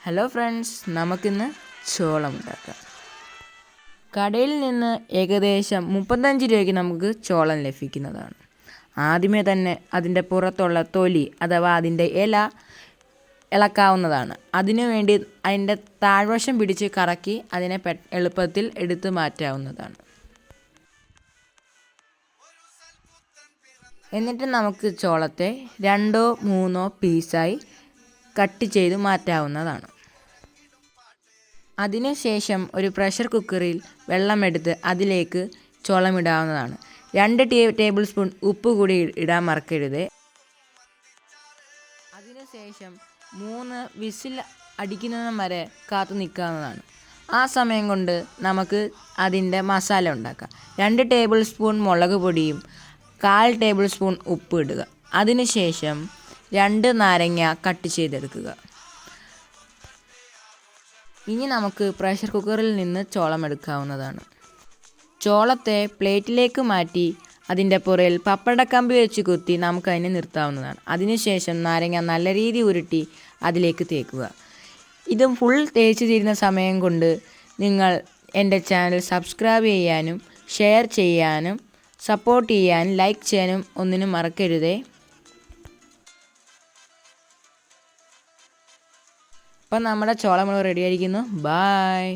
Hello friends, നമുക്കിന്ന് ചോളം ഉണ്ടാക്കാം. കടയിൽ നിന്ന് ഏകദേശം 35 രൂപയ്ക്ക് നമുക്ക് ചോളം ലഭിക്കുന്നതാണ്. ആദ്യമേ തന്നെ അതിൻ്റെ പുറത്തുള്ള തൊലി അഥവാ അതിൻ്റെ ഇല ഇളക്കാവുന്നതാണ്. അതിനുവേണ്ടി അതിൻ്റെ താഴ്വശം പിടിച്ച് കറക്കി അതിനെ എളുപ്പത്തിൽ എടുത്തു മാറ്റാവുന്നതാണ്. എന്നിട്ട് നമുക്ക് ചോളത്തെ 2-3 പീസായി കട്ട് ചെയ്ത് മാറ്റാവുന്നതാണ്. അതിനുശേഷം ഒരു പ്രഷർ കുക്കറിൽ വെള്ളമെടുത്ത് അതിലേക്ക് ചോളം ഇടാവുന്നതാണ്. 2 ടേബിൾ സ്പൂൺ ഉപ്പ് കൂടി ഇടാൻ മറക്കരുത്. അതിനുശേഷം 3 വിസിൽ അടിക്കുന്നത് വരെ കാത്തു നിൽക്കാവുന്നതാണ്. ആ സമയം കൊണ്ട് നമുക്ക് അതിൻ്റെ മസാല ഉണ്ടാക്കാം. 2 ടേബിൾ സ്പൂൺ മുളക് പൊടിയും 1/4 ടേബിൾ സ്പൂൺ ഉപ്പ് ഇടുക. അതിനുശേഷം 2 നാരങ്ങ കട്ട് ചെയ്തെടുക്കുക. ഇനി നമുക്ക് പ്രഷർ കുക്കറിൽ നിന്ന് ചോളം എടുക്കാവുന്നതാണ്. ചോളത്തെ പ്ലേറ്റിലേക്ക് മാറ്റി അതിൻ്റെ പുറയിൽ പപ്പടക്കമ്പി വെച്ച് കുത്തി നമുക്കതിനെ നിർത്താവുന്നതാണ്. അതിനുശേഷം നാരങ്ങ നല്ല രീതി ഉരുട്ടി അതിലേക്ക് തേക്കുക. ഇത് ഫുൾ തേച്ച് തീരുന്ന സമയം കൊണ്ട് നിങ്ങൾ എൻ്റെ ചാനൽ സബ്സ്ക്രൈബ് ചെയ്യാനും ഷെയർ ചെയ്യാനും സപ്പോർട്ട് ചെയ്യാനും ലൈക്ക് ചെയ്യാനും ഒന്നിനും മറക്കരുതേ. അപ്പം നമ്മുടെ ചോളം റെഡി ആയിരിക്കുന്നു. ബായ്.